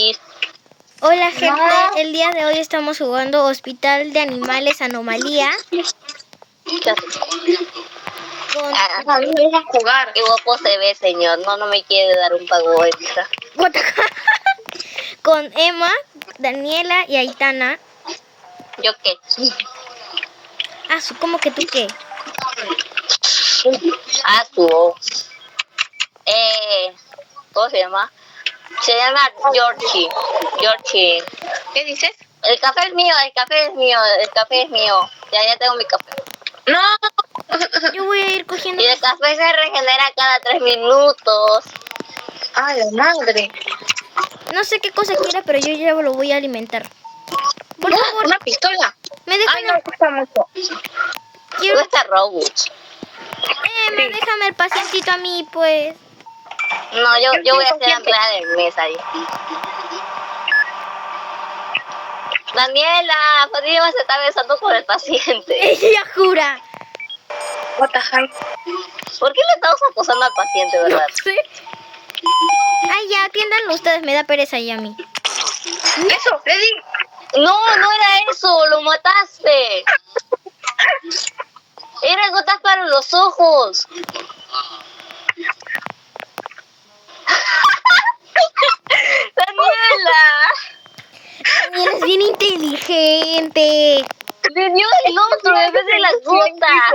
Olis. Hola gente, el día de hoy estamos jugando Hospital de Animales Anomalía. ¿Qué haces? No me dejan jugar. Qué guapo se ve, señor. No me quiere dar un pago extra. Con Emma, Daniela y Aitana. ¿Yo qué? ¿Cómo que tú qué? Su. ¿Cómo se llama? Se llama Georgie. Georgie. ¿Qué dices? El café es mío, el café es mío, el café es mío. Ya tengo mi café. No. Yo voy a ir cogiendo. Y el café se regenera cada 3 minutos. ¡Ay, la madre! No sé qué cosa quiera, pero yo ya lo voy a alimentar. Por favor, Una pistola. me dejan. Ay, no, está mucho. Quiero... Cuesta Robux. déjame el pacientito a mí, pues. No, yo voy a ser empleada del mes ahí. Daniela, ¿por qué se está besando con el paciente? Ella jura. What the heck? ¿Por qué le estamos acosando al paciente, verdad? No sé. Ay, ya, atiéndanlo ustedes, me da pereza ya a mí. ¡Eso, Freddy! No era eso, lo mataste. Era gotas para los ojos. Daniela. Daniela es bien inteligente. Le dio el otro en vez de las gotas.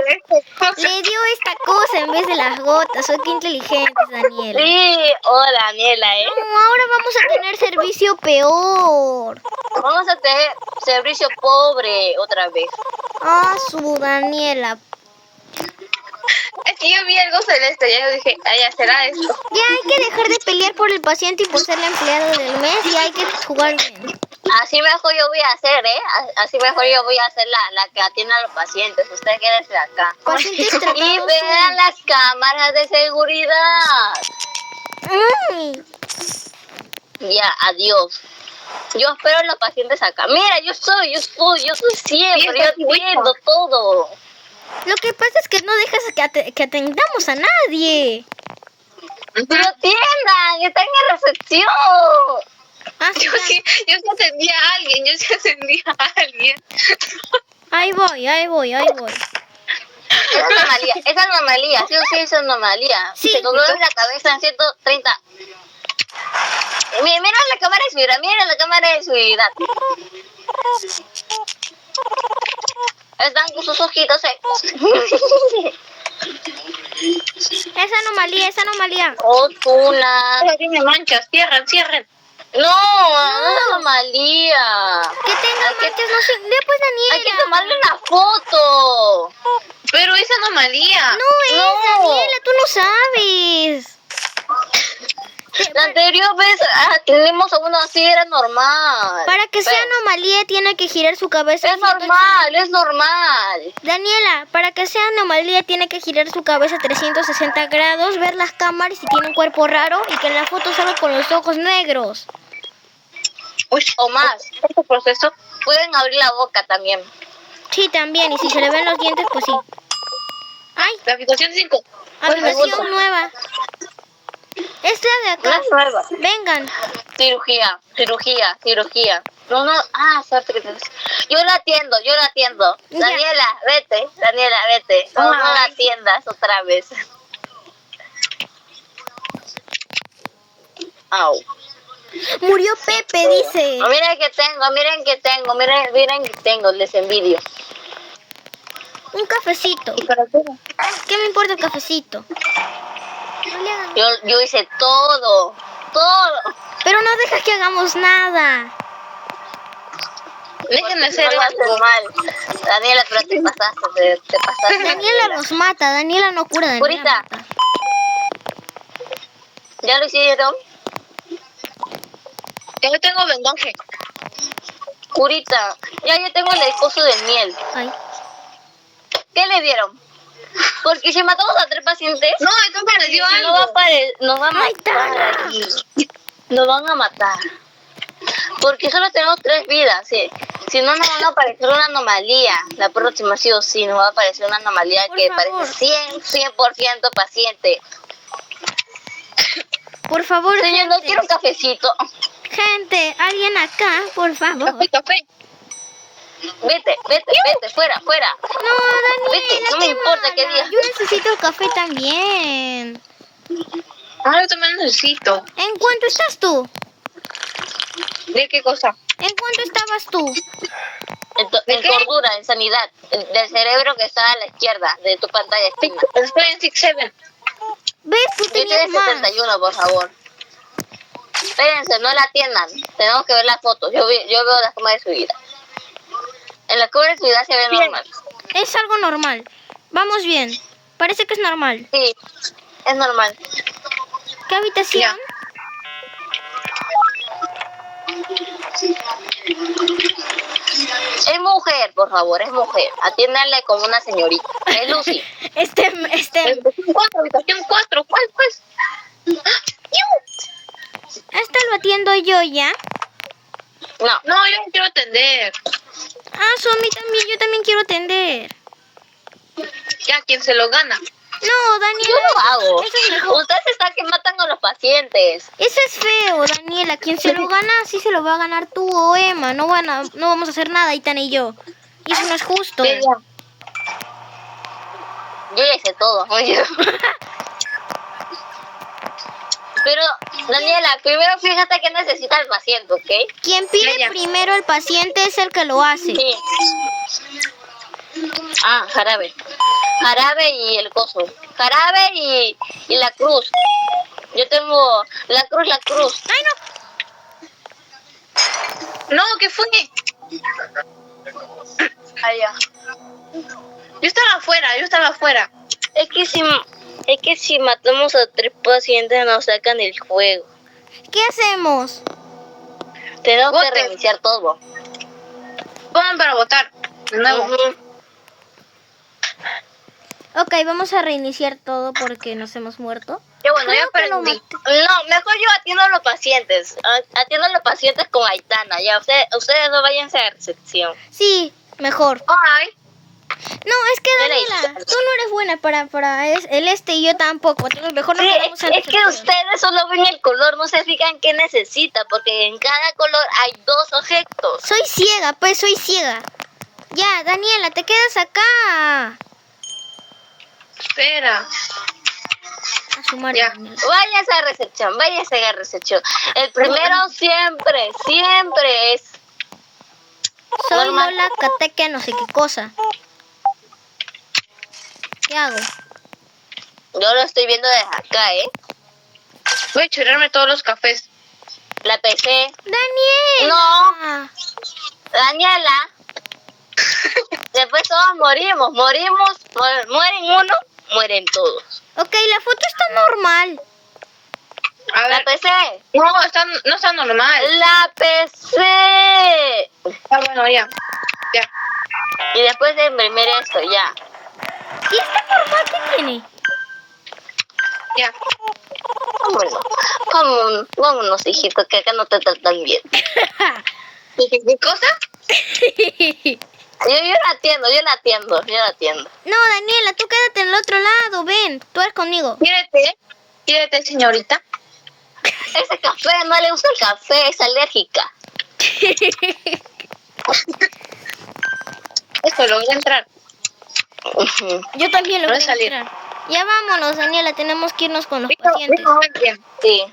Le dio esta cosa en vez de las gotas. Soy que inteligente, Daniela. Sí, hola Daniela, No, ahora vamos a tener servicio peor. Vamos a tener servicio pobre otra vez. Su Daniela. Es que yo vi algo celeste, ya yo dije, ya será esto. Ya hay que dejar de pelear por el paciente y por ser la empleada del mes y hay que jugar bien. Así mejor yo voy a hacer, Así mejor yo voy a ser la que atiende a los pacientes. Usted quédese acá. Pacientes Y tratados. vean las cámaras de seguridad. Ya, adiós. Yo espero a los pacientes acá. Mira, yo soy siempre, yo atiendo todo. Lo que pasa es que no dejas que atendamos a nadie. Pero atiendan, están en recepción. Yo sí atendía a alguien, Ahí voy. Es anomalía, sí o sí es anomalía. Sí. Se dobla la cabeza en 130. Mira la cámara de seguridad, Están con sus ojitos secos. Es anomalía. Oh, Tuna. Ahora tiene manchas, cierren. No es anomalía. Que tenga manchas, no sé. Pues Daniela. Hay que tomarle una foto. Pero es anomalía. No, Daniela, tú no sabes. La anterior vez tenemos a uno así, era normal. Para que sea anomalía tiene que girar su cabeza. Es normal. Daniela, para que sea anomalía tiene que girar su cabeza 360 grados, ver las cámaras si tiene un cuerpo raro y que en la foto salga con los ojos negros. Uy, O más. ¿Este proceso? Pueden abrir la boca también. Sí, también, y si se le ven los dientes, pues sí. ¡Ay! La habitación 5. Habitación nueva. Esta de acá. No es nueva. Vengan. Cirugía. No. Suerte que te... Yo la atiendo. Ya. Daniela, vete. No la atiendas otra vez. Au. Murió Pepe, dice. Miren que tengo, les envidio. Un cafecito. ¿Y para qué? ¿Qué me importa el cafecito? No le hagan. Yo hice todo. Pero no dejas que hagamos nada. Déjenme hacer No lo haces algo. mal. Daniela, pero te pasaste. Daniela los mata, Daniela no cura, Daniela Purita. mata. ¿Ya lo hicieron? Yo tengo vendaje. Curita, yo tengo el esposo de miel. Ay. ¿Qué le dieron? Porque si matamos a 3 pacientes, No, entonces me dio no va algo. nos va a Ay, matar Tana. aquí. Nos van a matar. Porque solo tenemos 3 vidas, sí. Si no, nos van a aparecer una anomalía. La próxima sí o sí nos va a aparecer una anomalía Por que favor. parece 100% paciente. Por favor, Señor, no gente. quiero un cafecito. Gente, alguien acá, por favor. Café, café. Vete, fuera. No, Daniela, Vete, no me qué importa qué mala. digas. Yo necesito café también. Ah, yo también necesito. ¿En cuánto estás tú? ¿De qué cosa? ¿En cuánto estabas tú? ¿De En qué? cordura, en sanidad, del cerebro que está a la izquierda de tu pantalla. Estoy en 6-7. ¿Ves? Tú Yo tenías estoy en más. 71, por favor. Espérense, no la atiendan. Tenemos que ver las fotos. Yo veo las tomas de su vida. En la curva de su vida se ve Bien. normal. Es algo normal. Vamos bien. Parece que es normal. Sí, es normal. ¿Qué habitación? Ya. Es mujer, por favor, es mujer. Atiéndanle como una señorita. Es Lucy. Habitación 4. ¿Cuál, pues? Esta lo atiendo yo ya. No, No, yo no quiero atender. Ah, Somi también. Yo también quiero atender. Ya, ¿quién se lo gana? No, Daniela. yo lo hago. Eso es mejor. Ustedes están que matan a los pacientes. Eso es feo, Daniela. Quien se lo gana, sí se lo va a ganar tú o Emma. No vamos a hacer nada, Itana y yo. Y eso no es justo. Ya, ya. Yo ya hice todo, oye. Pero, Daniela, primero fíjate que necesita el paciente, ¿ok? Quien pide Ya, ya. primero el paciente es el que lo hace. Sí. Ah, jarabe. Jarabe y el coso. Jarabe y la cruz. Yo tengo la cruz. ¡Ay, no! No, ¿qué fue? Allá. Yo estaba afuera. Es que si matamos a 3 pacientes nos sacan el juego. ¿Qué hacemos? Tenemos que Voten. reiniciar todo. Pongan para votar. De nuevo. Ujú. Ok, vamos a reiniciar todo porque nos hemos muerto. Qué bueno, ya Creo que lo aprendí. No, mejor yo atiendo a los pacientes. Atiendo a los pacientes con Aitana. Ya, ustedes no váyanse a recepción. Sí, mejor. Ay, No, es que Yo le Daniela, hice. tú no eres buena para el y yo tampoco. Entonces mejor no Sí, quedamos en es que recepción. ustedes solo ven el color, no se fijan qué necesita, porque en cada color hay 2 objetos. Soy ciega, pues soy ciega. Ya, Daniela, te quedas acá. espera. A su madre, Ya. Daniela. Váyase a recepción. El primero siempre es Soy normal. Lola Cateque, no sé qué cosa. ¿Qué hago? Yo lo estoy viendo desde acá, Voy a chorrearme todos los cafés. La PC. ¡Daniela! No. Daniela. Después todos morimos. Mueren uno, mueren todos. Ok, la foto está normal. A Pues, La ver. PC. No está normal. La PC. Ah, bueno, ya. Ya. Y después de imprimir esto, ya. ¿Y está normal qué tiene? Ya. Vámonos, hijito, que acá no te tratan bien. ¿Qué cosa? Yo la atiendo. No, Daniela, tú quédate en el otro lado, ven, tú eres conmigo. Quédate, señorita. Ese café, no le gusta el café, es alérgica. Eso, logré entrar. Ujú. Yo también lo Voy a voy a salir. entrar. Ya vámonos, Daniela, tenemos que irnos con los pacientes. Bien. Sí.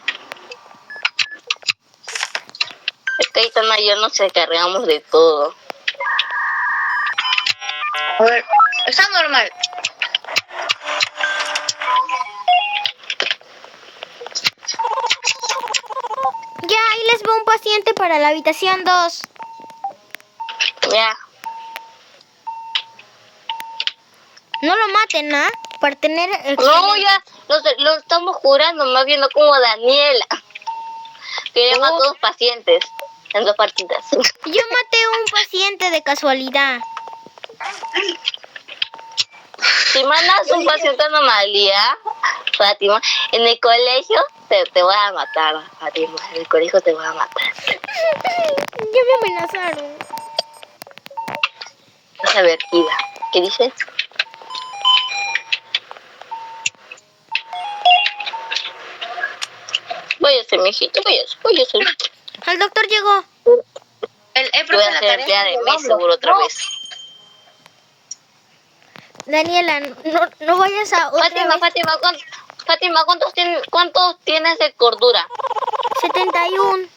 Es que ahí tan yo no sé, cargamos de todo. A ver, está normal. Ya, ahí les veo un paciente para la habitación 2. Ya. No lo maten, ¿ah? Para tener... No, ya, lo estamos curando, más bien no como Daniela. Que llama a todos pacientes en 2 partidas. Yo maté a un paciente de casualidad. Si mandas un paciente anomalía, Fátima, en el colegio te voy a matar, Fátima. En el colegio te voy a matar. Ya me amenazaron. Esa vertida. ¿Qué dices? Váyase, mijito, váyase. El doctor llegó. El Voy a profe la hacer tarea. empleada de está mes llevando. seguro otra No, vez. Daniela, no vayas a otra Fátima, vez. Fátima, ¿cuántos tienes de cordura? 71.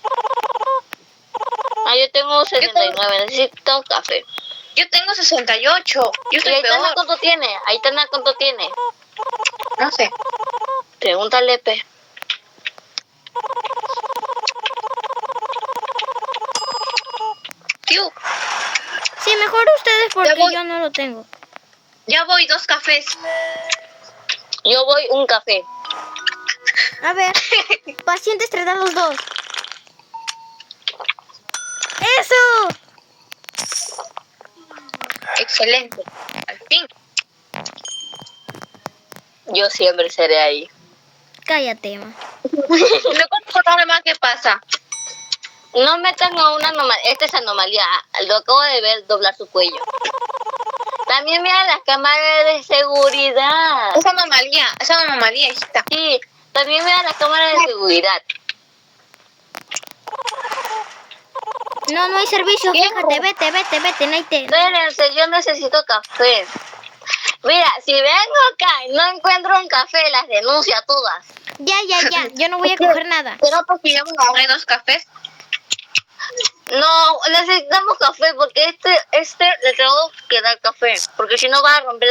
Ah, yo tengo 79, necesito café. Yo tengo 68. Yo ¿Y estoy Aitana peor. cuánto tiene? ¿Aitana cuánto tiene? No sé. Pregúntale, pe. Tío, Sí, mejor ustedes Ya porque voy. yo no lo tengo. ya voy 2 cafés. Yo voy un café. A ver, pacientes tratan los dos. ¡Eso! Excelente. Al fin. Yo siempre seré ahí. Cállate, ma. No conozco nada más qué pasa. No metan a una anomalía. Esta es anomalía. Lo acabo de ver doblar su cuello. También mira las cámaras de seguridad. Es una anomalía, hijita. Sí, también mira las cámaras de seguridad. No hay servicio, Bien. fíjate, vete, Naite. Espérense, yo necesito café. Mira, si vengo acá y no encuentro un café, las denuncio a todas. Ya, yo no voy a coger nada. Pero porque yo me agarré 2 cafés. No, necesitamos café porque este le tengo que dar café. Porque si no va a romper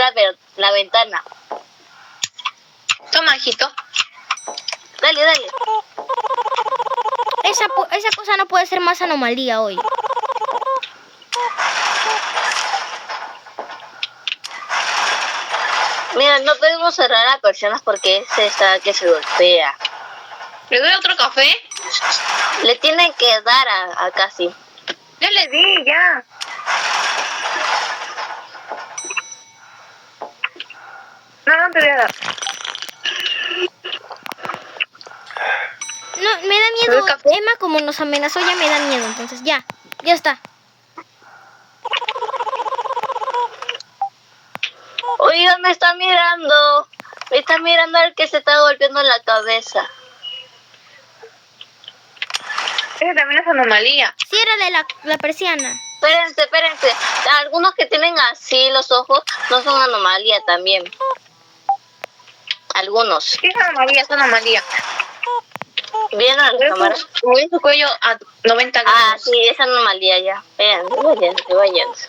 la ventana. Toma, hijito. Dale. Esa cosa no puede ser más anomalía hoy. Mira, no podemos cerrar a personas porque este está que se golpea. ¿Le doy otro café? Le tienen que dar a casi. Ya le di, ya. No te voy a dar. No, me da ¿Pero miedo. el café? Emma, como nos amenazó, ya me da miedo. Entonces, ya está. Oiga, me está mirando. Me está mirando el que se está golpeando en la cabeza. Esa también es anomalía. Ciérrale la persiana. Espérense. Algunos que tienen así los ojos no son anomalía también. Algunos. Sí, es anomalía. ¿Vieron la cámara? Moví su cuello a 90 grados. Ah, sí, es anomalía ya. Váyanse.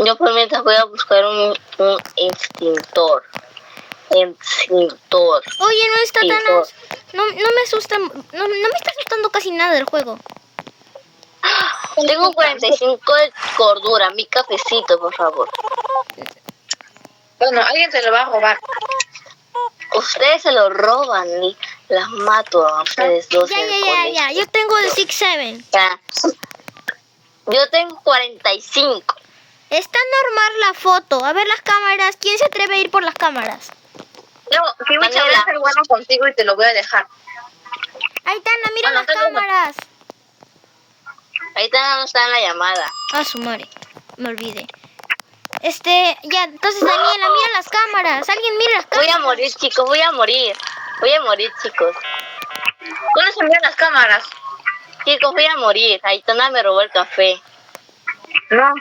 Yo por mientras voy a buscar un extintor. Oye, no está tan... Extintor. No me asusta... No me está asustando casi nada del juego. Tengo 45 de cordura. Mi cafecito, por favor. Bueno, alguien se lo va a robar. Ustedes se lo roban y las mato a ustedes dos. en el colegio. Ya. Yo tengo el 6-7. Ya. Yo tengo 45. Está normal la foto. A ver las cámaras. ¿Quién se atreve a ir por las cámaras? No, que voy a ser bueno contigo y te lo voy a dejar. Aitana, mira Bueno, las tengo una. cámaras. Ahorita no está en la llamada. Ah, su madre. Me olvidé. Ya, entonces Daniela, mira las cámaras. Alguien mira las Voy cámaras. a morir, chicos. Voy a morir, chicos. ¿Dónde se miran las cámaras? Chicos, voy a morir. Aitana me robó el café. No.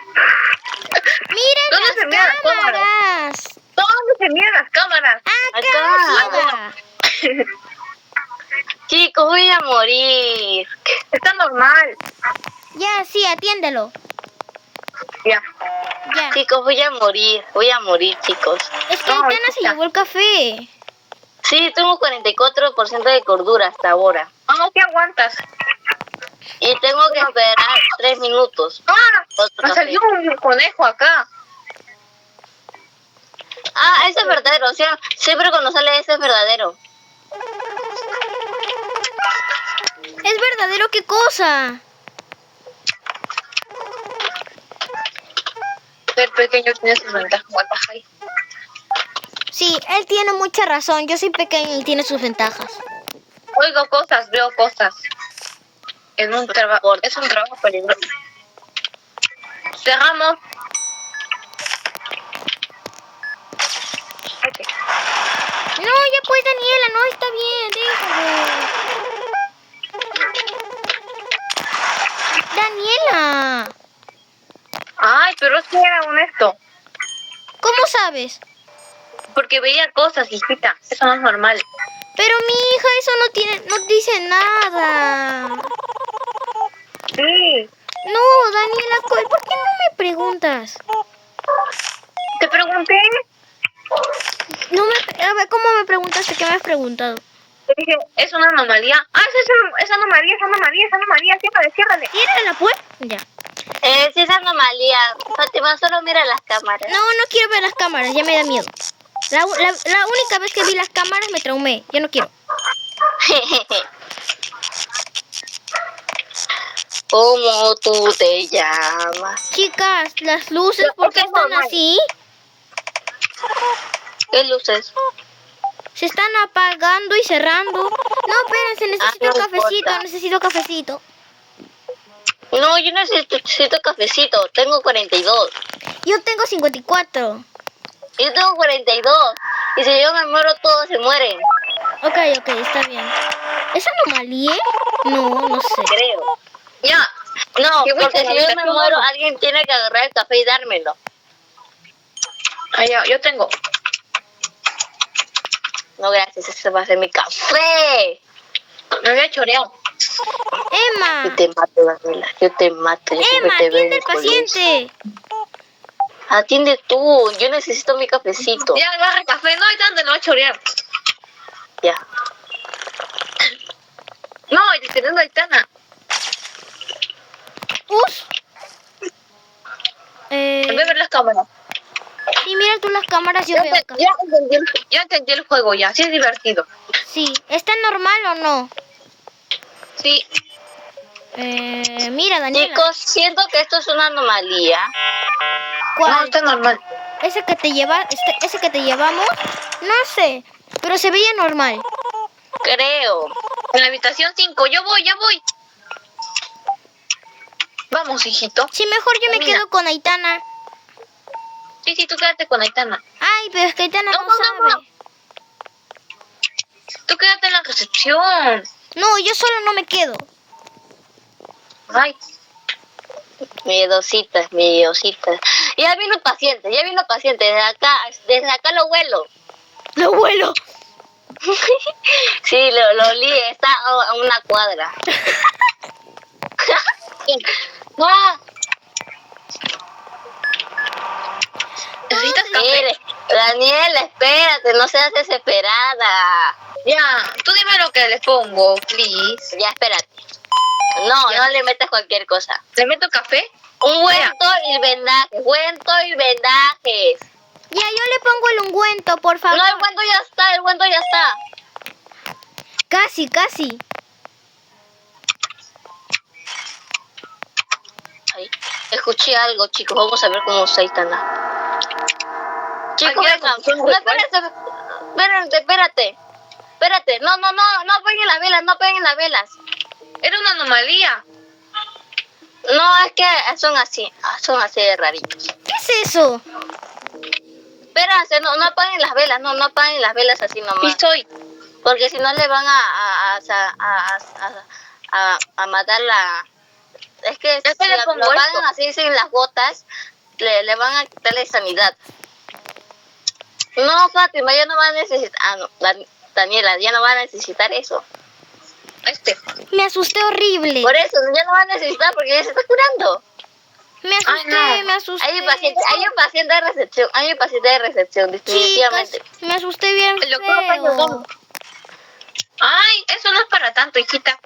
Miren ¿Dónde las se miran las cámaras? cámaras. ¿Dónde se miran las cámaras? Acá. Chicos, voy a morir. Está normal. Ya, sí, atiéndelo. Ya. Ya. Chicos, voy a morir, chicos. Es que No, Aitana se ya. llevó el café. Sí, tengo 44% de cordura hasta ahora. Vamos, ¿qué aguantas? Y tengo que esperar 3 minutos. ¡Ah! Otro Me café. salió un conejo acá. Ah, ese es verdadero. O sea, siempre cuando sale ese es verdadero. ¿Es verdadero qué cosa? El pequeño tiene sus ventajas. Ahí. Sí, él tiene mucha razón. Yo soy pequeña y tiene sus ventajas. Oigo cosas, veo cosas. Es un trabajo peligroso. Cerramos. Okay. No, ya pues Daniela, no está bien, déjalo. Daniela, Ay, pero es que era honesto. ¿cómo sabes? Porque veía cosas, hijita. Eso no es normal. Pero mi hija eso no dice nada. Sí. No, Daniela, ¿por qué no me preguntas? Te pregunté. A ver, ¿cómo me preguntaste? ¿Qué me has preguntado? Te dije, es una anomalía. Ah, es anomalía. Ciérrale. Ciérrala, pues. Ya. Sí es anomalía. Fátima, solo mira las cámaras. No quiero ver las cámaras, ya me da miedo. La única vez que vi las cámaras me traumé, ya no quiero. ¿Cómo tú te llamas? Chicas, las luces, ¿por qué es están normal. así? ¿Qué luces? Se están apagando y cerrando. No, espérense, necesito no cafecito, importa. necesito cafecito. No, yo necesito cafecito. Tengo 42. Yo tengo 54. Yo tengo 42. Y si yo me muero, todos se mueren. Ok, está bien. ¿Es anomalía? No sé. Creo. Ya. No, Qué porque bueno, si yo me habitación muero, uno. alguien tiene que agarrar el café y dármelo. Ah, ya, yo tengo. No, gracias. Ese va a ser mi café. Me había choreado. Emma, Yo te mato, Daniela. Yo te mato. Yo siempre Emma, te veo en atiende el al paciente. colegio. Atiende tú. Yo necesito mi cafecito. Ya, agarra café. No hay tanto, no va a chorear. Ya. No, y teniendo Aitana. Us. Voy a ver las cámaras. Sí, mira tú las cámaras, yo veo acá. Ya entendí el juego ya. Sí es divertido. Sí, ¿está normal o no? Sí. Mira, Daniela. Chicos, siento que esto es una anomalía. ¿Cuál? No, está normal. ¿Ese que te llevamos? No sé, pero se veía normal. Creo. En la habitación 5. Ya voy. Vamos, hijito. Sí, mejor yo me Camina. quedo con Aitana. Sí, tú quédate con Aitana. Ay, pero es que Aitana no No. sabe. Tú quédate en la recepción. No, yo solo no me quedo. Ay, Miedositas. Ya vino paciente. Desde acá lo huelo. Lo vuelo. Sí, lo olí. Está a una cuadra. no. ¿Necesitas café? Mire, Daniela, espérate, no seas desesperada. Ya, tú dime lo que le pongo, please. Ya, espérate. No, Ya. no le metas cualquier cosa. ¿Le meto café? Ungüento y vendajes. Ya, yo le pongo el ungüento, por favor. No, el ungüento ya está. Casi. Ay, escuché algo, chicos. Vamos a ver cómo está Aitana. Chicos, Ay, vengan. ya, No, espérate. No apaguen las velas. Era una anomalía. No, es que son así de raritos. ¿Qué es eso? Espérense, no apaguen las velas, no apaguen las velas así Sí nomás. soy. Porque si no le van a matar la... Es que Ya si te le lo pongo apagan esto. así sin las gotas, le van a quitar la sanidad. No, Fátima, ya no va a necesitar... Ah, no, Daniela, ya no va a necesitar eso. Me asusté horrible. Por eso, ya no va a necesitar porque ya se está curando. Me asusté, Ay, no. me asusté. Hay un paciente de recepción, definitivamente. Chicas, me asusté bien El doctor feo. Paño. Ay, eso no es para tanto, hijita.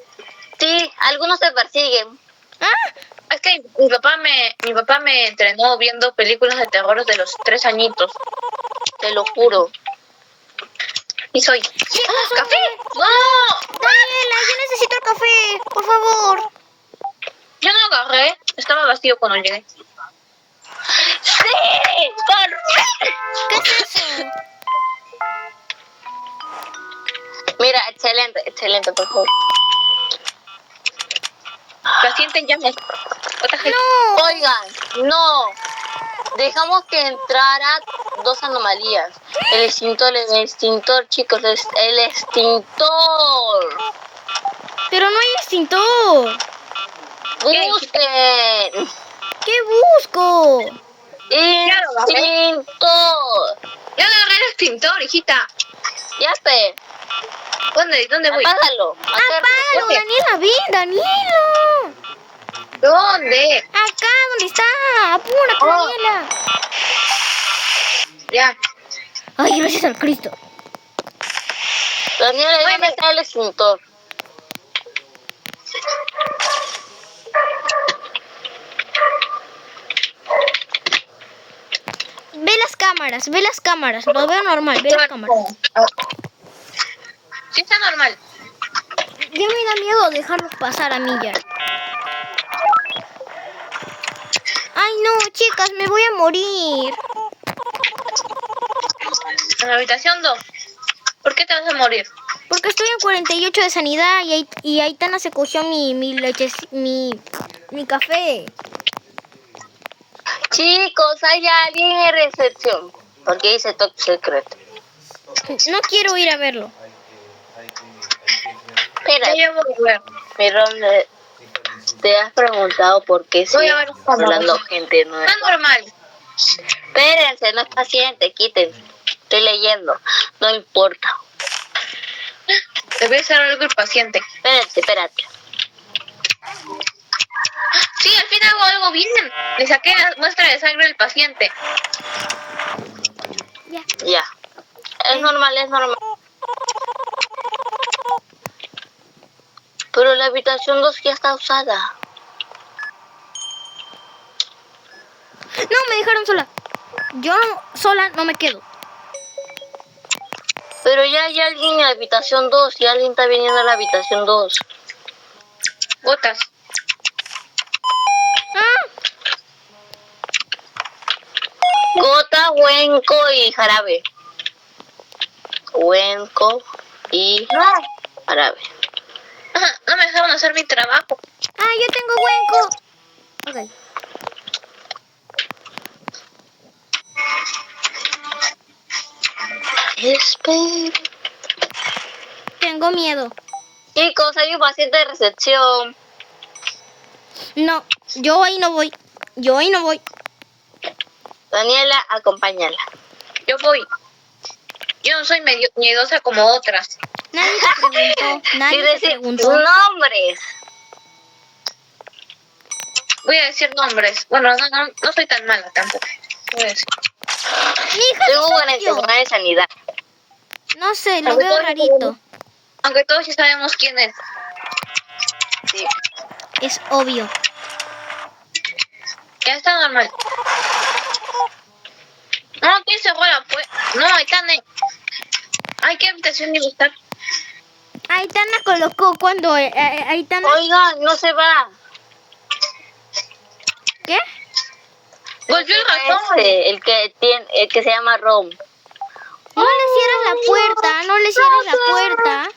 Sí, algunos se persiguen. ¿Ah? Es que mi papá me entrenó viendo películas de terror de los 3 añitos. Te lo juro. Y soy. Chicas, ¡Café! ¡No! Daniela, yo necesito el café, por favor. Yo no lo agarré. Estaba vacío cuando llegué. ¡Sí! ¿Qué es eso? Mira, excelente, por favor. Paciente, llame. No. Oigan, no. Dejamos que entrara 2 anomalías. El extintor, chicos, el extintor. Pero no hay extintor. Busquen. ¿Qué busco? Extintor. Ya agarré el extintor, hijita. Ya sé. ¿Dónde voy? Apágalo. Apágalo, ¿dónde? Daniela, ven, Daniela. ¿Dónde? Acá, ¿dónde está? Apúrate, Oh. Daniela. Ya. Ay, gracias al Cristo. Daniela, ¿dónde está el extintor? Ve las cámaras. Lo veo normal, ve las cámaras. Sí, está normal. Ya me da miedo dejarlos pasar a mí ya. Ay, no, chicas, me voy a morir. En la habitación 2. ¿Por qué te vas a morir? Porque estoy en 48 de sanidad y Aitana se cogió mi leche, mi café. Chicos, hay alguien en recepción. Porque dice top secret. No quiero ir a verlo. Espera, Ya voy a ver. pero ¿te has preguntado por qué Voy sigue a ver cómo. hablando gente nueva? Está normal. Espérense, no es paciente, quítense. Estoy leyendo, no importa. Debe ser algo el paciente. Espérate. Sí, al fin hago algo bien. Le saqué la muestra de sangre del paciente. Ya. Ya. Es normal. Pero la habitación 2 ya está usada. No, me dejaron sola. Yo sola no me quedo. Pero ya hay alguien en la habitación 2 y alguien está viniendo a la habitación 2. Gotas. Gota, huenco y jarabe. Huenco y No. jarabe. Ajá, no me dejaron hacer mi trabajo. Ah, yo tengo huenco. Ok. Espera. Tengo miedo. Chicos, hay un paciente de recepción. No, yo ahí no voy. Daniela, acompáñala. Yo voy. Yo no soy medio miedosa como otras. Nadie te preguntó. Sin Nadie te decir preguntó. nombres. Voy a decir nombres. Bueno, no soy tan mala tampoco. Voy a decir. Mi hija Tengo sí soy yo. 49 de sanidad. No sé, lo Aunque veo todos rarito. Aunque todos sí sabemos quién es. Sí. Es obvio. Ya está normal. No, ¿quién cerró la puerta? No, Aitana. Ay, ¿qué habitación iba a estar? Aitana colocó cuando Aitana... Oigan, no se va. ¿Qué? Volvió el ratón. El que se llama Rom. No le cierras la puerta, no le cierras la puerta.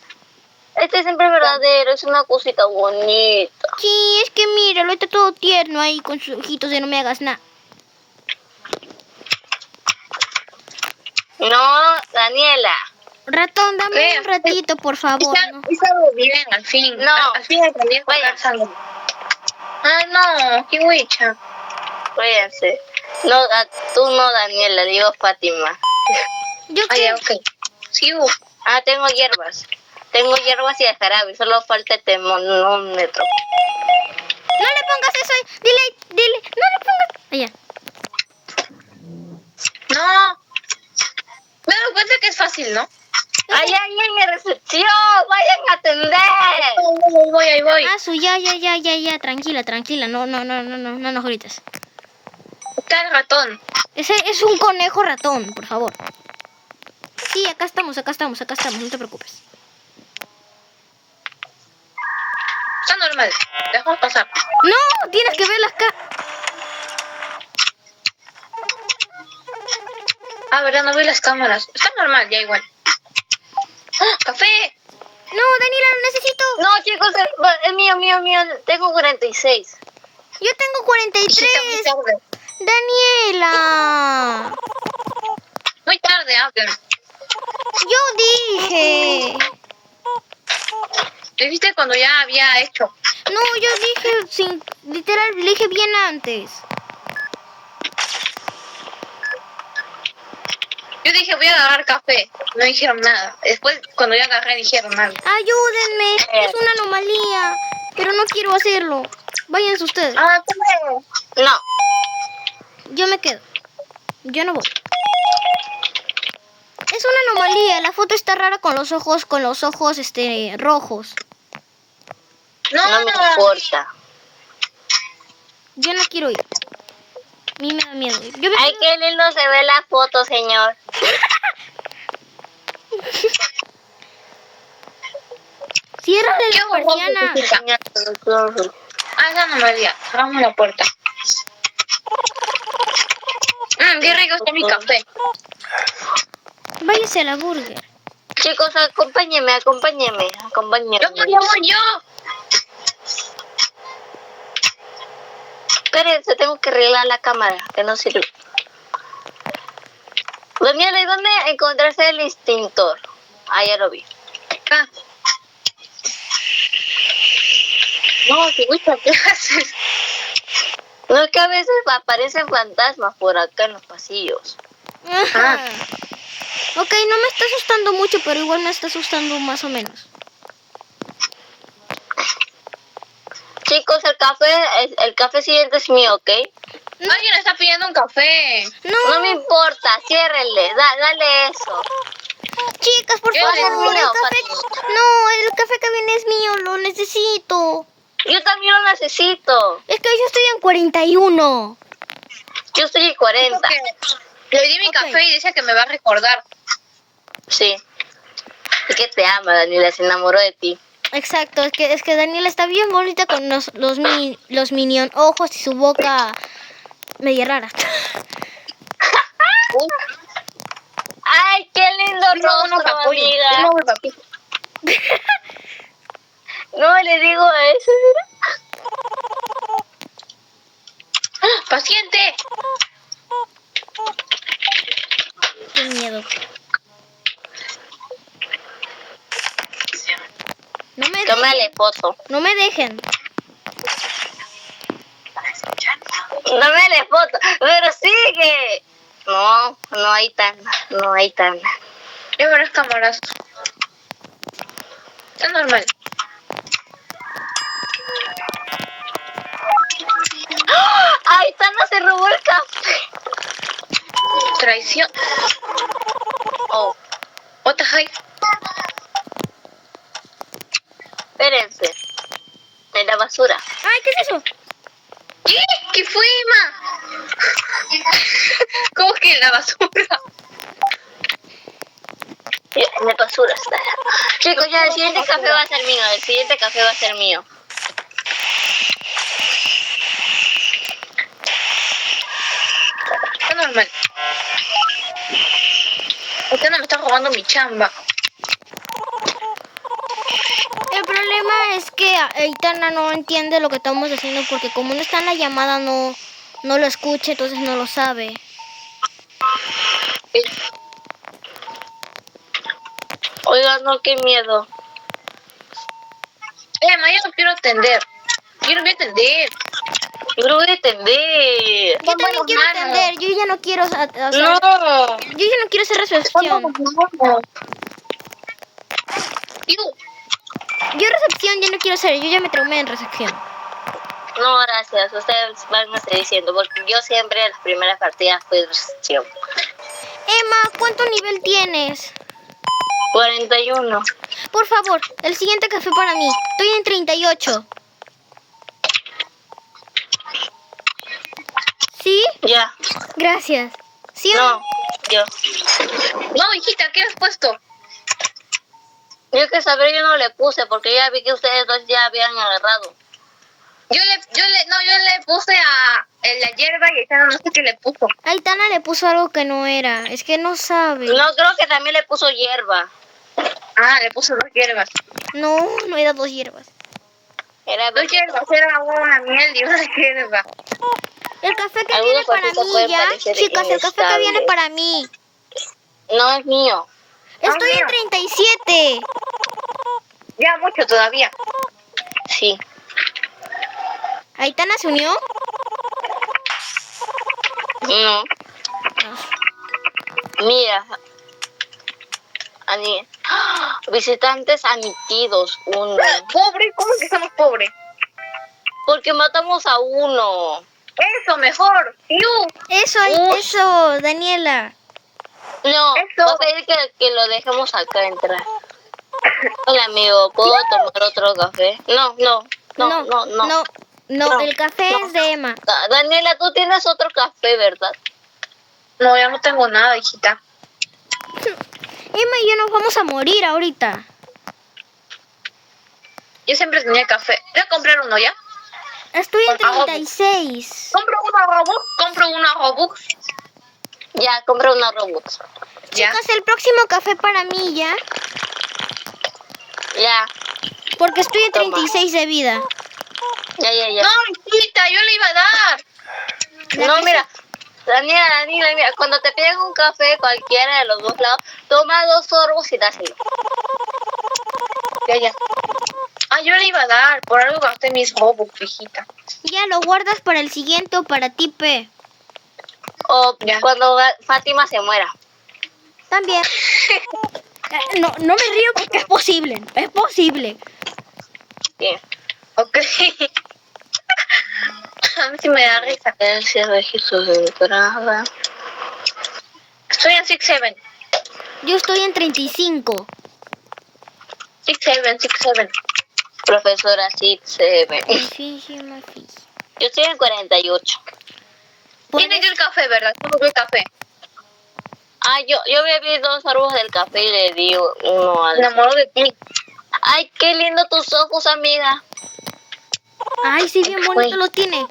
Este es siempre verdadero, es una cosita bonita. Sí, es que míralo, está todo tierno ahí con sus ojitos de no me hagas nada. No, Daniela. Ratón, dame ¿Qué? un ratito, por favor. ¿no? Hizo algo bien, al fin. No. Al fin aprendí a Vaya. cortar sangre. Ay, no, qué huicha. Váyanse. No, tú no, Daniela, digo Fátima. ¿Yo Ay, qué? ya, ok. Sí, Tengo hierbas. Tengo hierbas y el jarabe, solo falta el termómetro. No le pongas eso ahí. Dile, no le pongas. Allá. No. Me doy cuenta que es fácil, ¿no? ¡Hay alguien en recepción! ¡Vayan a atender! Ahí voy. Ah, ya. Tranquila. No nos grites. Está el ratón. Ese es un conejo ratón, por favor. Sí, acá estamos, no te preocupes. Está normal. Dejamos pasar. No, tienes que ver las Ah, verdad, no veo las cámaras. Está normal, ya igual. ¡Ah, café! No, Daniela, lo necesito. No, chicos, es mío. Tengo 46. Yo tengo 43. Muy tarde. Daniela. Muy tarde, hablen. Yo dije. ¿Te viste cuando ya había hecho? No, yo dije sin... Literal, dije bien antes. Yo dije, voy a agarrar café. No dijeron nada. Después, cuando yo agarré, dijeron algo. Ayúdenme, es una anomalía. Pero no quiero hacerlo. Váyanse ustedes. Ah, ¿cómo? No. Yo me quedo. Yo no voy. Es una anomalía. La foto está rara con los ojos rojos. No, No me importa. Yo no quiero ir. A mí me da miedo. Yo me Ay, quedo- qué lindo se ve la foto, señor. Ciérrale ¿Qué la ojos persiana. rojos? Ah, esa anomalía. Cerramos la puerta. Qué rico está mi café. Váyase a la burger. Chicos, acompáñenme. Yo voy yo. Espérense, tengo que arreglar la cámara, que no sirve. Daniela, ¿y dónde encontraste el extintor? Ah, ya lo vi. Acá. No, si gusta, ¿qué haces? No, es que a veces aparecen fantasmas por acá en los pasillos. Ajá. Ok, no me está asustando mucho, pero igual me está asustando más o menos. Chicos, el café siguiente es mío, ¿ok? Alguien está pidiendo un café. No me importa, ciérrenle, dale eso. Chicas, por ¿Qué favor, es el mío, café... Fatima? No, el café que viene es mío, lo necesito. Yo también lo necesito. Es que yo estoy en 41. Yo estoy en 40. Porque le di mi Ok. café y dice que me va a recordar. Sí. Es que te ama, Daniela, se enamoró de ti. Exacto, es que Daniela está bien bonita con los minion ojos y su boca media rara. Ay, qué lindo rostro, amiga. No le digo eso. ¡Paciente! Qué miedo. No me Tómale dejen. foto. No me dejen. Tómale foto. Pero sigue. No hay tan. Es varias cámaras. Está normal. Ay, Tana se robó el café. Traición. Oh, What the heck? espérense. En la basura. Ay, ¿qué es eso? ¿Qué? ¿Qué fue, ma? ¿Cómo que en la basura? En la basura está. Chicos, ya el siguiente café va a ser mío. El siguiente café va a ser mío. Está normal. Usted no me está robando mi chamba. El problema es que Aitana no entiende lo que estamos haciendo porque como no está en la llamada no lo escucha, entonces no lo sabe. Oigan, no, qué miedo. Ma, yo no quiero atender. Yo no voy a atender. Yo lo voy a entender. Yo también quiero hermano. atender, yo ya no quiero hacer, No. yo ya no quiero hacer recepción. Yo recepción ya no quiero hacer, yo ya me traumé en recepción. No, gracias. Ustedes van a estar diciendo, porque yo siempre en las primeras partidas fui recepción. Emma, ¿cuánto nivel tienes? 41. Por favor, el siguiente café para mí. Estoy en 38. ¿Sí? Ya. Gracias. ¿Sí o No, yo. No, hijita, ¿qué has puesto? Yo que saber, yo no le puse, porque ya vi que ustedes dos ya habían agarrado. Yo le puse a la hierba y ella no sé qué le puso. Aitana le puso algo que no era. Es que no sabe. No, creo que también le puso hierba. Ah, le puso 2 hierbas. No era 2 hierbas. Era 2 hierbas, era una miel y una hierba. El café que Algunos viene para cafés mí pueden ya. parecer Chicas, el café que viene inestables. para mí. No es mío. Estoy en mío. 37. Ya mucho todavía. Sí. ¿Aitana se unió? No. Mira. Visitantes admitidos, 1. Pobre, ¿cómo que estamos pobres? Porque matamos a 1. Eso, mejor. Eso, Uy. eso, Daniela. No, Eso. va a pedir que lo dejemos acá entrar. Hola, amigo, ¿puedo tomar otro café? No. No, No, el café no. es de Emma. Daniela, tú tienes otro café, ¿verdad? No, ya no tengo nada, hijita. Emma y yo nos vamos a morir ahorita. Yo siempre tenía café. Voy a comprar uno, ¿ya? Estoy en Hago- 36. Compro una Robux. Ya, compré una Robux. Ya. Chicas, el próximo café para mí ya. Ya, Porque estoy en Toma. 36 de vida. ya. No, hijita, yo le iba a dar. No, mira, Daniela, mira, cuando te piden un café cualquiera de los dos lados, toma 2 sorbos y dáselo. Ya. Ah, yo le iba a dar. Por algo gasté mis Robux, hijita. Ya lo guardas para el siguiente o para ti, P. O Ya. cuando Fátima se muera. También. No me río porque es posible. Es posible. Bien. Ok. A mí sí me da risa. Gracias, registros de entrada. Estoy en 6-7. Yo estoy en 35. 6-7. Profesora Sitseven. Muchísimas fichas. Yo estoy en 48. Tiene que el café, ¿verdad? ¿Cómo que el café? Ah, yo bebí 2 sorbos del café y le di uno Me al... enamoro de ti. Ay, qué lindo tus ojos, amiga. Ay, sí, bien bonito lo tiene.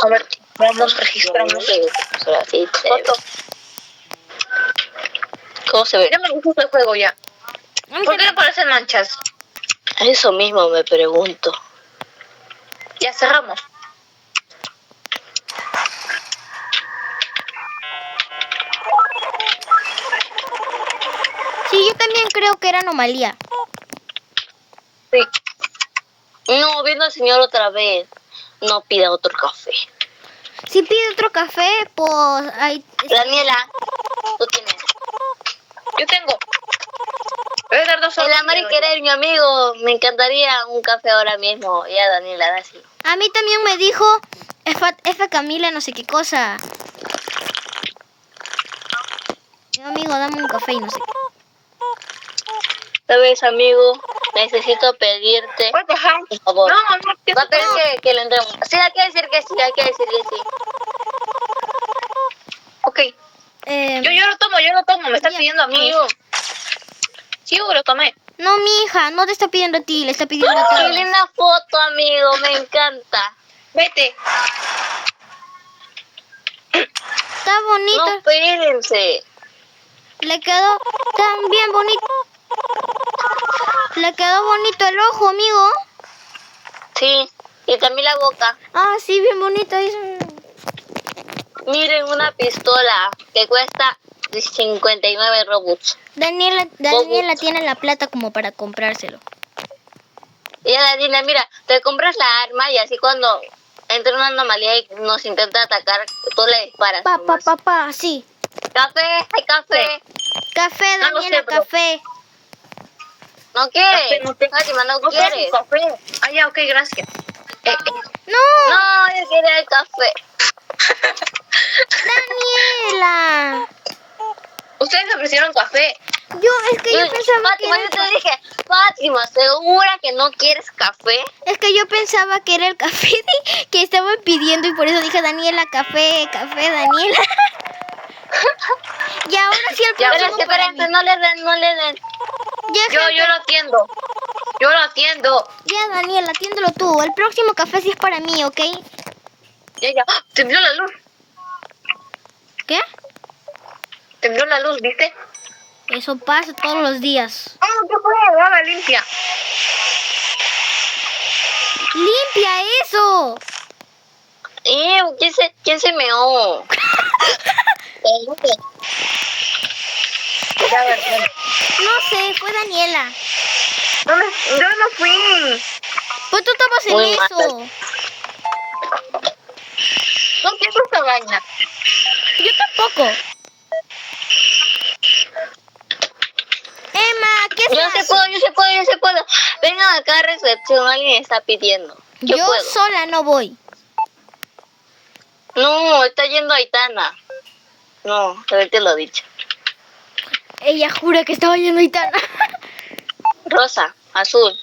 A ver, vamos, registramos. Profesora Sitseven. Foto. ¿Cómo se ve? Ya me gustó el juego ya. ¿Por qué le parecen manchas? Eso mismo me pregunto. Ya cerramos. Sí, yo también creo que era anomalía. Sí. No, viendo al señor otra vez. No pida otro café. Si pide otro café, pues... Ay, Daniela, tú tienes. Yo tengo. Voy a dar 2 El sorbos. amar y querer, mi amigo. Me encantaría un café ahora mismo. Ya, Daniela, da así. a mí también me dijo F Camila no sé qué cosa. Mi amigo, dame un café y no sé qué. ¿Sabes, amigo? Necesito pedirte, What the hell? por favor. No, ¿qué Va a pedir pasó? que le entremos. Sí, hay que decir que sí, hay que decir que sí. Ok. Yo lo tomo. Me está Ya, pidiendo a mí. Amigo, Sí, yo lo tomé. No, mi hija, no te está pidiendo a ti, le está pidiendo a qué todos. linda foto, amigo. Me encanta. Vete. Está bonito, No, espérense. le quedó tan bien bonito. Le quedó bonito el ojo, amigo. Sí, y también la boca. Ah, sí, bien bonito. Miren, una pistola que cuesta 59 Robux. Daniela tiene la plata como para comprárselo. Y ya, Daniela, mira, te compras la arma y así cuando entra una anomalía y nos intenta atacar, tú le disparas. nomás. Sí. Café, hay café. Café, No lo Daniela, sé, pero- café. No quieres. Café, no te- Fátima, no No quieres. quiero café. Ah, ya, ok, gracias. No, No, yo quería el café. Daniela. Ustedes me ofrecieron café. Es que yo pensaba Fátima, que yo te dije, Fátima, ¿segura que no quieres café? era el café que estaban pidiendo y por eso dije Daniela, café, Daniela. Y ahora sí el próximo para mí. Espérense, no le den. Ya, Yo gente, lo atiendo. Yo lo atiendo. ya, Daniela, atiéndelo tú. El próximo café sí es para mí, ¿ok? Ya. ¡Ah! Tembló la luz. ¿Qué? Tembló la luz, ¿viste? Eso pasa todos los días. ¡Ah, qué fue! ¡Agua limpia! ¡Limpia eso! ¿Quién se meó? Ya, a ver, bueno. No sé, fue Daniela. Yo no fui. Pues tú estabas en Muy mal. eso. No quiero esta vaina. Yo tampoco. Emma, ¿qué se Yo hace? se puedo, yo se puedo, yo se puedo. Vengan acá a recepción, alguien está pidiendo. Yo puedo. sola no voy. No, está yendo Aitana. No, te lo he dicho. Ella jura que estaba yendo a Itana. Rosa, azul.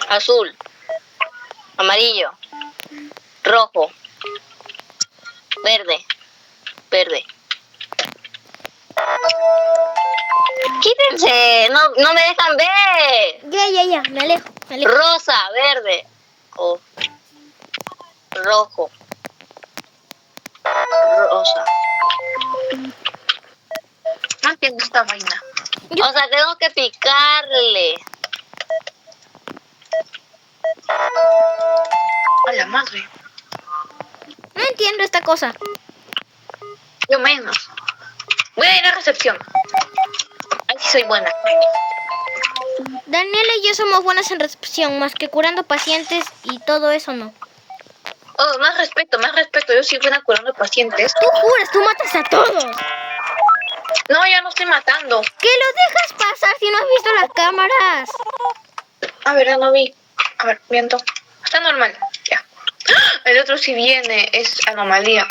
Azul. Amarillo. Rojo. Verde. Verde. Quítense, no me dejan ver. Ya, me alejo. Rosa, verde. Oh. Rojo. Rosa. No entiendo esta vaina. O sea, tengo que picarle. A la madre. No entiendo esta cosa. Yo menos. Voy a ir a recepción. Ahí sí soy buena. Daniela y yo somos buenas en recepción, más que curando pacientes y todo eso no. Oh, más respeto. Yo soy buena curando pacientes. Tú juras, tú matas a todos. No, ya no estoy matando. ¿Qué lo dejas pasar si no has visto las cámaras? A ver, ya no vi. A ver, miento. Está normal. Ya. El otro sí viene. Es anomalía.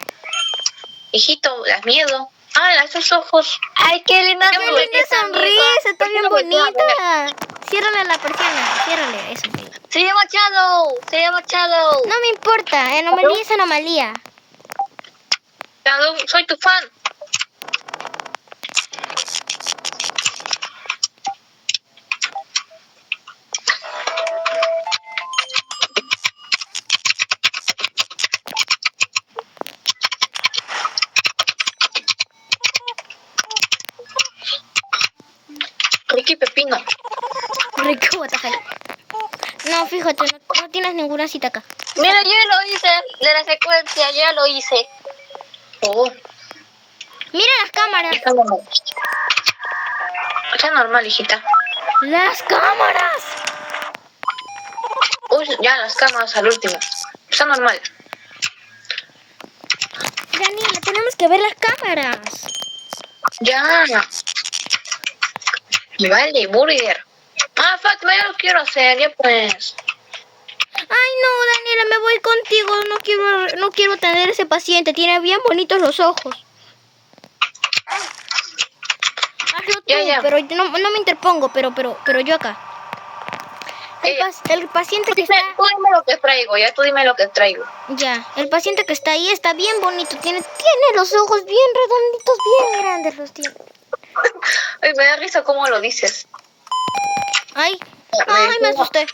Hijito, das miedo. Ah, esos ojos. Ay, qué linda Qué ¡Qué bonita linda sonrisa! Está bien ¿Por qué no bonita. Ciérrale la persiana. Ciérrale, eso. Se llama Shadow. No me importa. Anomalía es anomalía. Shadow, soy tu fan. Ricky Pepino. Rico, what the hell. No, fíjate, no tienes ninguna cita acá. Mira, yo ya lo hice de la secuencia, yo ya lo hice. Oh, Mira las cámaras. está normal. Está normal, hijita. ¡Las cámaras! Uy, ya las cámaras al último. Está normal. Daniela, tenemos que ver las cámaras. Ya. Y vale, burger. Ah, Fatma, ya lo quiero hacer, ya pues. Ay, no, Daniela, me voy contigo. No quiero tener ese paciente. Tiene bien bonitos los ojos. Hazlo tú, Ya. pero no me interpongo, pero yo acá. El paciente que está... Tú dime lo que traigo, ya tú dime lo que traigo. Ya, el paciente que está ahí está bien bonito. Tiene los ojos bien redonditos, bien grandes los tiene. Ay, me da risa cómo lo dices. Ay, me asusté.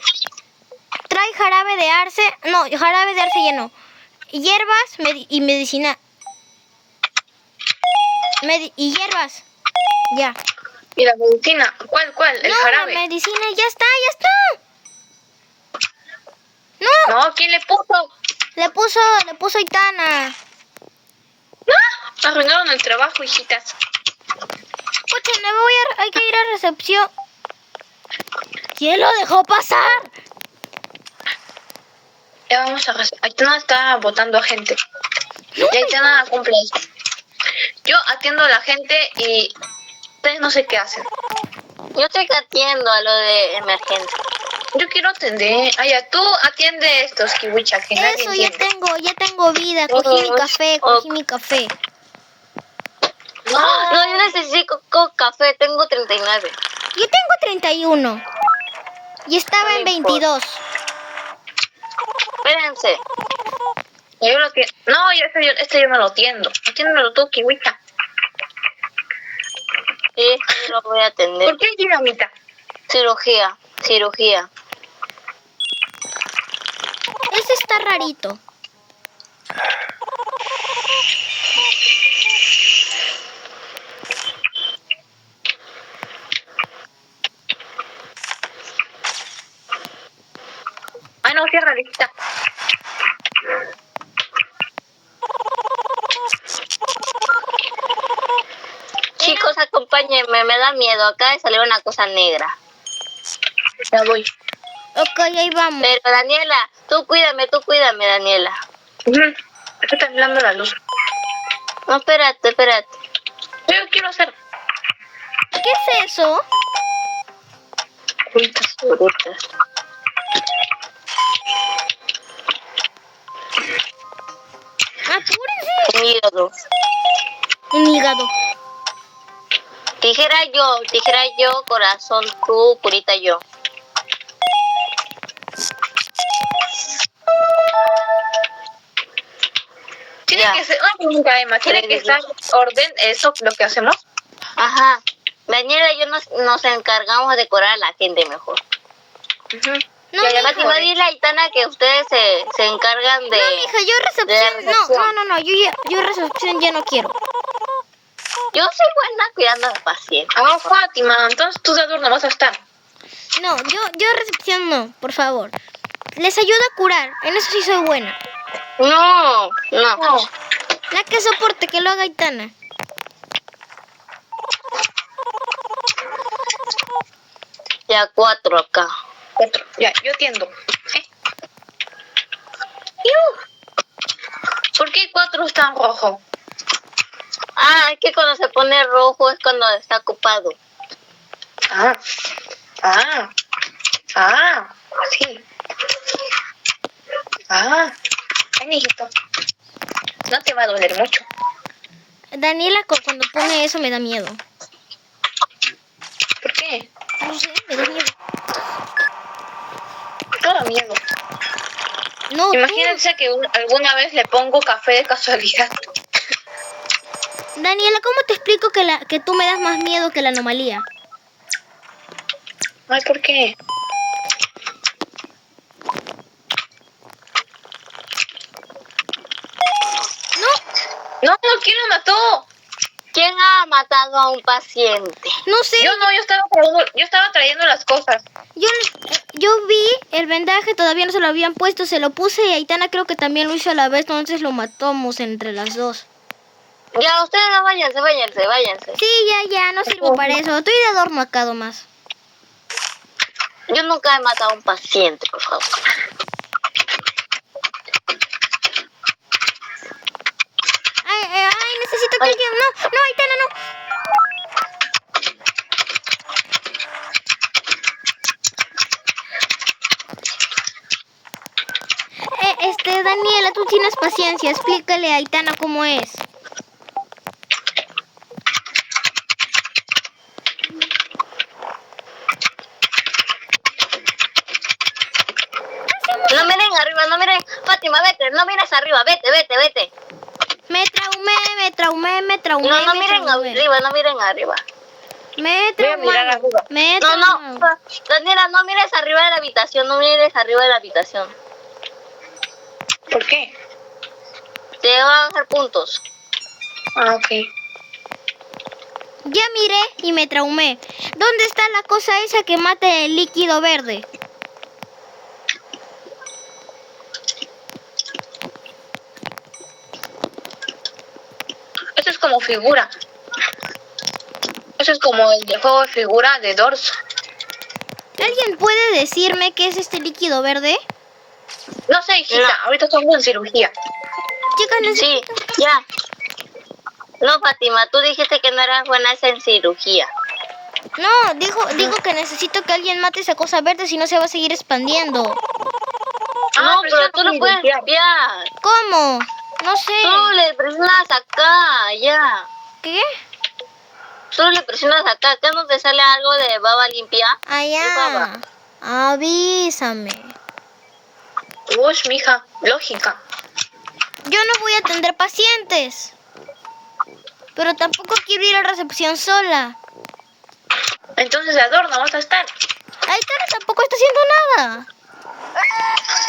Trae jarabe de arce. No, jarabe de arce ya no. Hierbas y medicina. Y hierbas. Ya. ¿Y la medicina? ¿Cuál? El no, jarabe. la medicina ya está. No, No, ¿quién le puso? le puso Itana. No, arruinaron el trabajo, hijitas. Pucha, hay que ir a recepción. ¿Quién lo dejó pasar? Ya vamos a... Aitana está votando a gente. Y Aitana cumple eso. Yo atiendo a la gente y ustedes no sé qué hacen. Yo estoy atiendo a lo de emergencia. Yo quiero atender. Ah, ya, tú atiende estos kiwicha que nadie Eso, ya entiende. ya tengo vida. Cogí mi café. No, yo necesito café, tengo 39. Yo tengo 31. Y estaba en 22. Espérense. Yo lo que... No, este yo no lo atiendo. Atiéndelo tú, kiwicha. Sí, lo voy a atender. ¿Por qué hay dinamita? Cirugía. Ese está rarito. Ay, no, cierra, hijita. Chicos, acompáñenme. me da miedo. Acaba de salir una cosa negra. Ya voy. Ok, ahí vamos. Pero Daniela, tú cuídame, Daniela. Ujú. Está temblando la luz. No, espérate. Yo quiero hacer ¿Qué es eso? frutas. Frutas. Apúrense. Un hígado. Un hígado. Tijera yo, corazón tú, curita yo. Tiene Ya. que ser, una pregunta, Emma, ¿tiene que estar orden eso lo que hacemos? Ajá. Daniela y yo nos encargamos de decorar a la gente mejor. Ujú. No, Y además, mija. si no dile a Aitana que ustedes se encargan de... No, mija, yo recepción. No, yo recepción ya no quiero. Yo soy buena cuidando a los pacientes. Ah, Fátima, entonces tú de adorno vas a estar. No, yo recepción no, por favor. Les ayuda a curar, en eso sí soy buena. No. La que soporte, que lo haga Aitana. Ya 4 acá. Otro. Ya, yo atiendo. ¿Por qué 4 están rojo? Ah, es que cuando se pone rojo es cuando está ocupado. Sí. Ay, mijito. No te va a doler mucho. Daniela cuando pone eso me da miedo. ¿Por qué? No sé, me da miedo. Todo miedo. No, Imagínense que alguna vez le pongo café de casualidad. Daniela, ¿cómo te explico que tú me das más miedo que la anomalía? Ay, ¿por qué? No, ¿quién lo mató? ¿Quién ha matado a un paciente? No sé, Yo estaba trayendo las cosas. yo vi el vendaje, todavía no se lo habían puesto, se lo puse y Aitana creo que también lo hizo a la vez, entonces lo matamos entre las dos. Ya, ustedes no váyanse. Sí, ya, no sirvo para eso, estoy de adorno acá nomás. Yo nunca he matado a un paciente, por favor. Ay, necesito que alguien... No, Aitana, no. Daniela, tú tienes paciencia, explícale a Aitana cómo es. No miren arriba, no miren. Fátima, vete, no mires arriba, vete. Me traumé. No miren arriba. Me Voy a mirar traumé. arriba. No. Daniela, no mires arriba de la habitación, ¿Por qué? Te van a dejar puntos. Ah, ok. Ya miré y me traumé. ¿Dónde está la cosa esa que mata el líquido verde? Eso es como figura. Eso es como el de juego de figura de dorso. ¿Alguien puede decirme qué es este líquido verde? No sé, hijita, No. ahorita estamos en cirugía. Chicas, Sí, ya. No, Fátima, tú dijiste que no eras buena en cirugía. No, digo que necesito que alguien mate esa cosa verde, si no se va a seguir expandiendo. No, pero pero eso tú no lo puedes limpiar. limpiar. ¿Cómo? No sé. Tú le presionas acá, ya. ¿Qué? Tú le presionas acá no te sale algo de baba limpia. Es baba. Allá. Avísame. Uy, mija, lógica. Yo no voy a atender pacientes. Pero tampoco quiero ir a recepción sola. Entonces de adorno vas a estar. Aitana tampoco está haciendo nada.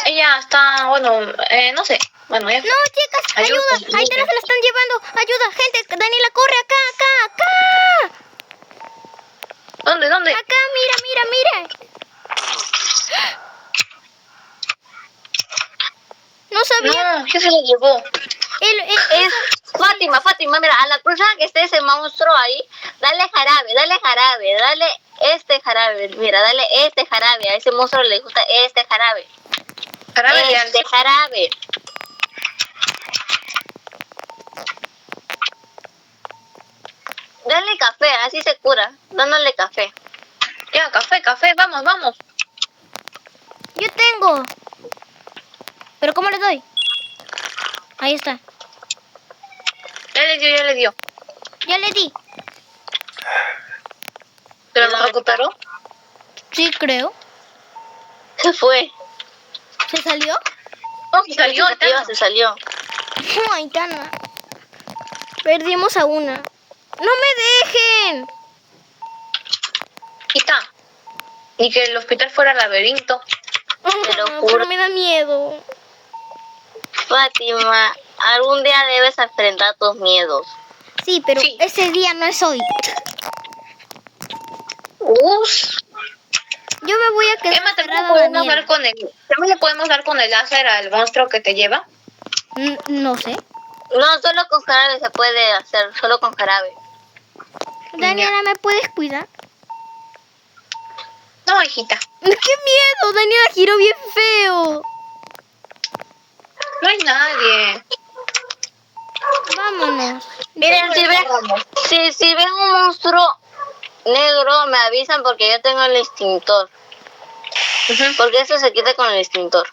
Ella está, bueno, no sé. Bueno, ya. No, chicas, ayuda. Aitana se la están llevando. Ayuda, gente. Daniela, corre acá. ¿Dónde? Acá, mira. No sabía. No, ¿qué se lo llevó? Fátima, mira, a la persona que esté ese monstruo ahí, dale jarabe, dale este jarabe. Mira, dale este jarabe. A ese monstruo le gusta este jarabe. Jarabe de Este alce. jarabe. Dale café, así se cura. Dándole café. Ya, café, vamos. Yo tengo. ¿Pero cómo le doy? Ahí está. Ya le dio. Ya le di. ¿Pero lo recuperó? Sí, creo. Se fue. ¿Se salió? Oh, salió, Se salió. Ay, Tana. Perdimos a una. ¡No me dejen! Quita. Y que el hospital fuera laberinto. Te lo juro. Pero me da miedo. Fátima, algún día debes enfrentar tus miedos. Sí, pero Sí. ese día no es hoy. Yo me voy a quedar Emma, ¿también encerrada, Daniela. ¿también le podemos dar con el láser al monstruo que te lleva? No sé. No, solo con jarabe se puede hacer, solo con jarabe. Daniela, ¿me puedes cuidar? No, hijita. ¡Qué miedo! Daniela giró bien feo. No hay nadie. Vámonos. Miren, si ven un monstruo negro, me avisan porque yo tengo el extintor. Porque eso se quita con el extintor.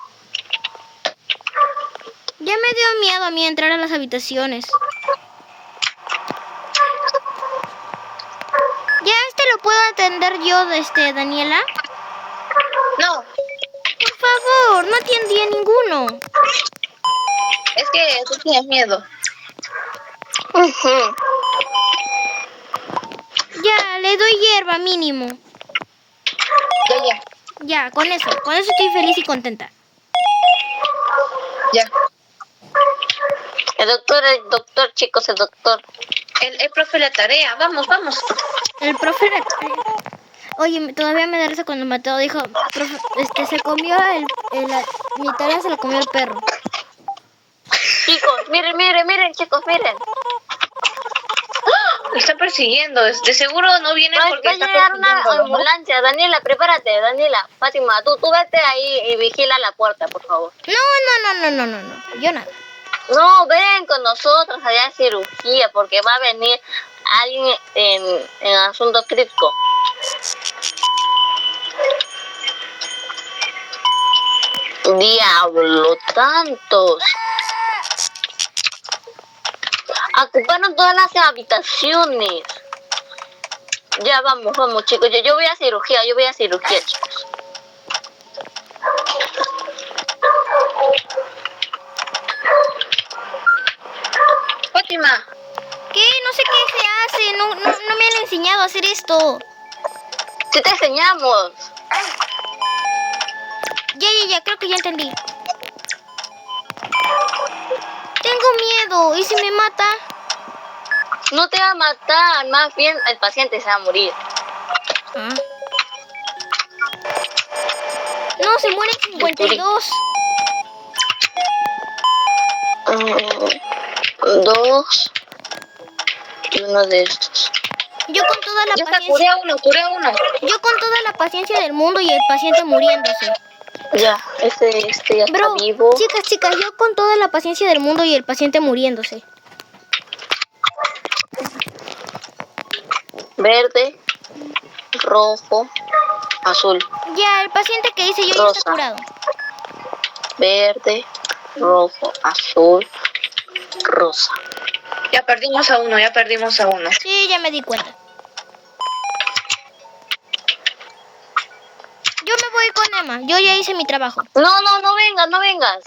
Ya me dio miedo a mí entrar a las habitaciones. ¿Ya lo puedo atender yo, Daniela? No, Por favor, no atendí a ninguno. es que tú tienes miedo. Ujú. Ya, le doy hierba mínimo. Ya. Ya, con eso estoy feliz y contenta. Ya. El doctor, chicos, el doctor. El profe la tarea. Vamos. El profe... Oye, todavía me da risa cuando Mateo dijo, profe, se comió mi tarea se la comió el perro. Chicos, miren, chicos, miren. Me está persiguiendo. De seguro no viene Va porque a está llegar una persiguiendo, ¿no? ambulancia. Daniela, prepárate, Daniela. Fátima, tú vete ahí y vigila la puerta, por favor. No. Yo nada. No, ven con nosotros allá en cirugía, porque va a venir alguien en asunto crítico. Diablo, tantos. Ocuparon todas las habitaciones. Ya vamos, chicos. Yo voy a cirugía, chicos. Fátima. ¿Qué? No sé qué se hace. No me han enseñado a hacer esto. Sí te enseñamos. Ya, creo que ya entendí. Tengo miedo. ¿Y si me mata? No te va a matar, más bien el paciente se va a morir. Ah. No, se muere 52. 2 y uno de estos. Yo con toda la Ya está, paciencia. curé a uno. Yo con toda la paciencia del mundo y el paciente muriéndose. Ya, este ya Bro, está vivo. chicas, yo con toda la paciencia del mundo y el paciente muriéndose. Verde, rojo, azul. Ya, el paciente que dice yo ya Rosa. está curado. Verde, rojo, azul, rosa. Ya perdimos a uno. Sí, ya me di cuenta. Yo me voy con Emma. Yo ya hice mi trabajo. No vengas.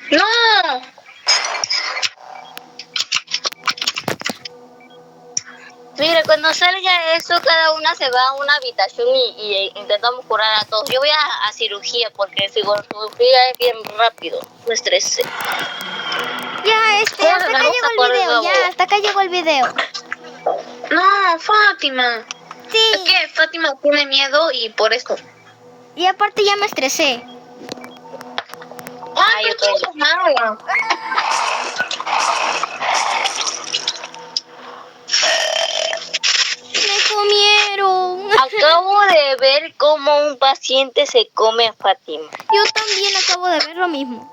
¡No! Mire, cuando salga eso, cada una se va a una habitación y intentamos curar a todos. Yo voy a cirugía porque cirugía es bien rápido. Me estresé. Ya, hasta acá vamos a llegó por el video. nuevo. Ya, hasta acá llegó el video. No, Fátima. Es Sí, que Fátima tiene miedo y por esto. y aparte ya me estresé. Ay, Ay, pero tú ok. eres mala. Acabo de ver cómo un paciente se come a Fátima. Yo también acabo de ver lo mismo.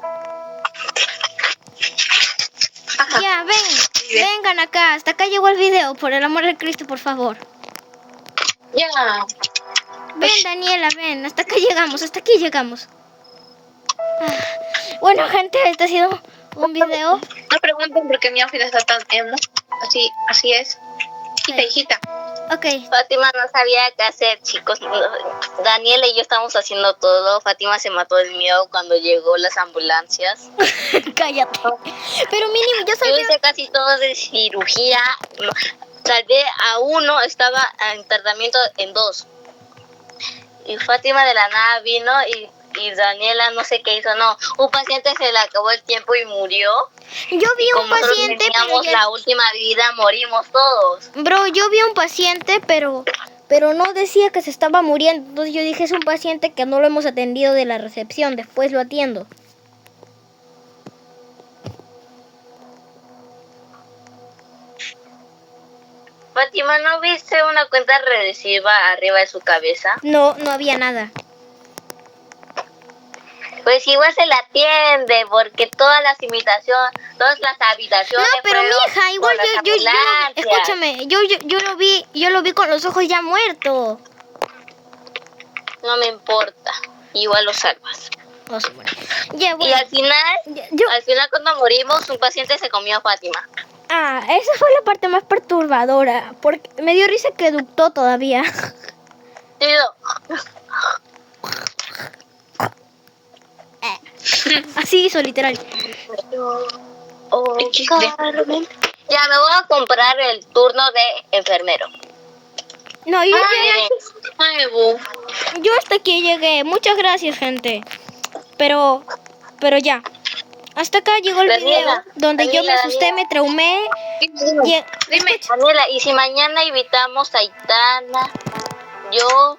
Ajá. Ya, Bien. vengan acá. Hasta acá llegó el video, por el amor de Cristo, por favor. Ya. Ven, Daniela, ven. Hasta acá llegamos, hasta aquí llegamos. Bueno, gente, este ha sido un video. No pregunten por qué mi outfit está tan emo. Así es. Hijita. Ok, Fátima no sabía qué hacer, chicos. Daniela y yo estamos haciendo todo. Fátima se mató del miedo cuando llegó las ambulancias. cállate. Pero mínimo, yo Yo sabía. hice casi todo de cirugía. Salvé a uno, estaba en tratamiento en 2. Y Fátima de la nada vino y Daniela no sé qué hizo, no. Un paciente se le acabó el tiempo y murió. Yo vi Como un nosotros paciente, pero teníamos ya... la última vida, morimos todos. Bro, yo vi un paciente, pero no decía que se estaba muriendo. Entonces yo dije, es un paciente que no lo hemos atendido de la recepción. Después lo atiendo. Fátima, ¿no viste una cuenta regresiva arriba de su cabeza? No había nada. Pues igual se la atiende, porque todas las habitaciones No, pero fueron mija, igual con las yo ambulancias. escúchame, yo lo vi con los ojos ya muertos. No me importa, igual lo salvas. O sea, bueno. Ya, Y bueno. al final, cuando morimos, un paciente se comió a Fátima. Esa fue la parte más perturbadora, porque me dio risa que eructó todavía. Tío, Así hizo, literal. Carmen. Ya me voy a comprar el turno de enfermero. No, Nuevo. yo hasta aquí llegué. Muchas gracias, gente. Pero ya. Hasta acá llegó el Daniela, video donde yo me Daniela, asusté, me traumé. Dime. Daniela, y si mañana invitamos a Itana, yo,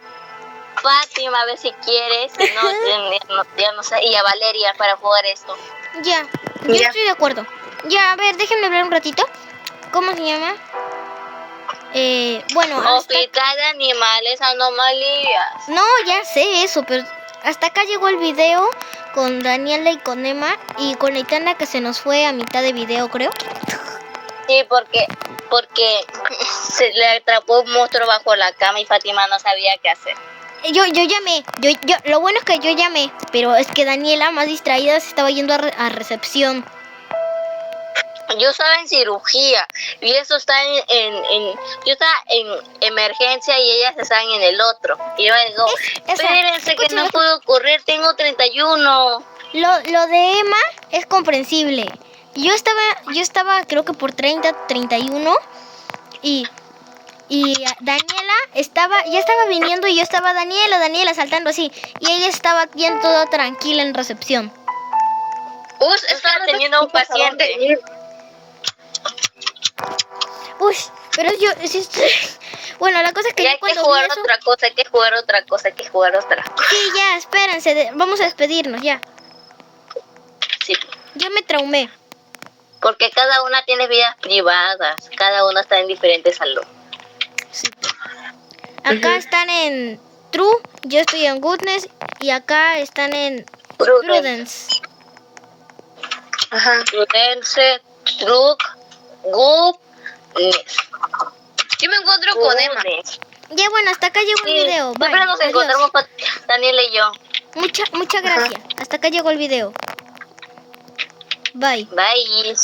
Fátima, a ver si quieres, si no, ya no sé, y a Valeria para jugar esto. Ya, yo Ya. estoy de acuerdo. Ya, a ver, déjenme hablar un ratito. ¿Cómo se llama? Bueno, Hospital de Animales Anomalías. no, ya sé eso, pero hasta acá llegó el video con Daniela y con Emma y con Aitana, que se nos fue a mitad de video, creo. Sí, porque se le atrapó un monstruo bajo la cama y Fátima no sabía qué hacer. Yo llamé, lo bueno es que yo llamé, pero es que Daniela, más distraída, se estaba yendo a recepción. Yo estaba en cirugía y eso está yo estaba en emergencia y ellas estaban en el otro. Y yo digo, espérense que no puedo correr, tengo 31. Lo de Emma es comprensible. Yo estaba creo que por 30, 31 y Daniela ya estaba viniendo y yo estaba Daniela saltando así y ella estaba bien toda tranquila en recepción. Estaba teniendo un paciente. Uy, pero yo bueno, la cosa es que Y yo hay que cuando jugar vi eso, otra cosa, hay que jugar otra cosa. sí, ya, espérense, vamos a despedirnos ya. Sí. Yo me traumé. Porque cada una tiene vidas privadas, cada una está en diferentes salud. Sí. Acá están en True, yo estoy en Goodness y acá están en Prudence. Ajá. Prudence, Truc, Goodness. Yo me encuentro con Emma. Ya bueno, hasta acá llegó el video. Bye. Siempre nos Adiós. encontramos Daniela y yo. Muchas gracias. Hasta acá llegó el video. Bye. Bye.